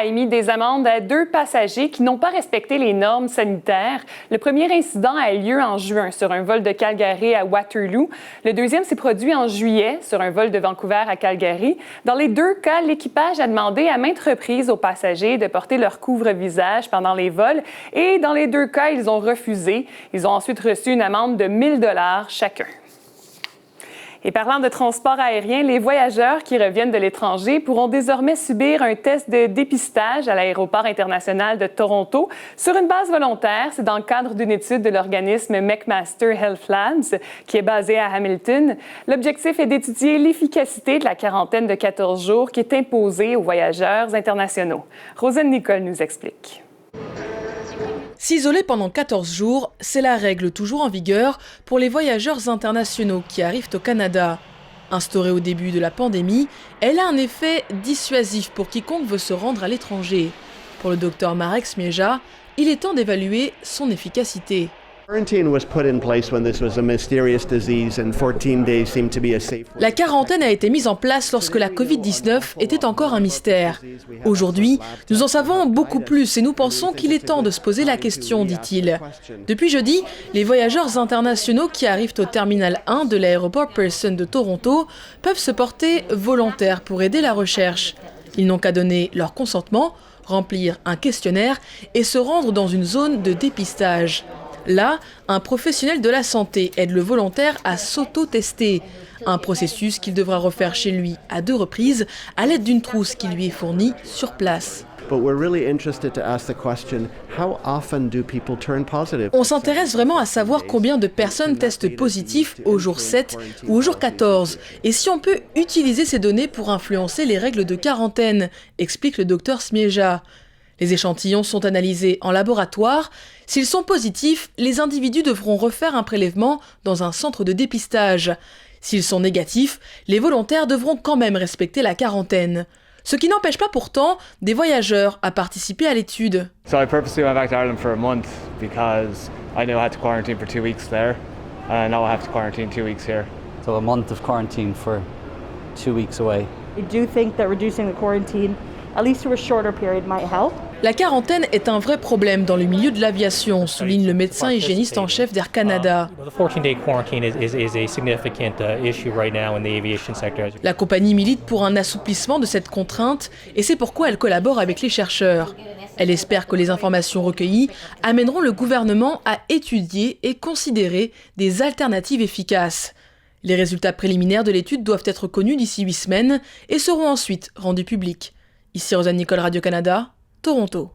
a émis des amendes à 2 passagers qui n'ont pas respecté les normes sanitaires. Le premier incident a eu lieu en juin sur un vol de Calgary à Waterloo. Le deuxième s'est produit en juillet sur un vol de Vancouver à Calgary. Dans les 2 cas, l'équipage a demandé à maintes reprises aux passagers de porter leur couvre-visage pendant les vols et dans les 2 cas, ils ont refusé. Ils ont ensuite reçu une amende de 1 000 $ chacun. Et parlant de transport aérien, les voyageurs qui reviennent de l'étranger pourront désormais subir un test de dépistage à l'aéroport international de Toronto sur une base volontaire. C'est dans le cadre d'une étude de l'organisme McMaster Health Labs qui est basé à Hamilton. L'objectif est d'étudier l'efficacité de la quarantaine de 14 jours qui est imposée aux voyageurs internationaux. Rosane Nicole nous explique. S'isoler pendant 14 jours, c'est la règle toujours en vigueur pour les voyageurs internationaux qui arrivent au Canada. Instaurée au début de la pandémie, elle a un effet dissuasif pour quiconque veut se rendre à l'étranger. Pour le docteur Marek Smieja, il est temps d'évaluer son efficacité. La quarantaine a été mise en place lorsque la Covid-19 était encore un mystère. Aujourd'hui, nous en savons beaucoup plus et nous pensons qu'il est temps de se poser la question, dit-il. Depuis jeudi, les voyageurs internationaux qui arrivent au terminal 1 de l'aéroport Pearson de Toronto peuvent se porter volontaires pour aider la recherche. Ils n'ont qu'à donner leur consentement, remplir un questionnaire et se rendre dans une zone de dépistage. Là, un professionnel de la santé aide le volontaire à s'auto-tester, un processus qu'il devra refaire chez lui à 2 reprises à l'aide d'une trousse qui lui est fournie sur place. On s'intéresse vraiment à savoir combien de personnes testent positif au jour 7 ou au jour 14 et si on peut utiliser ces données pour influencer les règles de quarantaine, explique le docteur Smieja. Les échantillons sont analysés en laboratoire. S'ils sont positifs, les individus devront refaire un prélèvement dans un centre de dépistage. S'ils sont négatifs, les volontaires devront quand même respecter la quarantaine. Ce qui n'empêche pas pourtant des voyageurs à participer à l'étude. So I purposely went back to Ireland for a month because I knew I had to quarantine for 2 weeks there, and now I have to quarantine 2 weeks here. So a month of quarantine for 2 weeks away. I do think that reducing the quarantine, at least to a shorter period, might help. La quarantaine est un vrai problème dans le milieu de l'aviation, souligne le médecin hygiéniste en chef d'Air Canada. La compagnie milite pour un assouplissement de cette contrainte et c'est pourquoi elle collabore avec les chercheurs. Elle espère que les informations recueillies amèneront le gouvernement à étudier et considérer des alternatives efficaces. Les résultats préliminaires de l'étude doivent être connus d'ici 8 semaines et seront ensuite rendus publics. Ici Rosane Nicole, Radio-Canada, Toronto.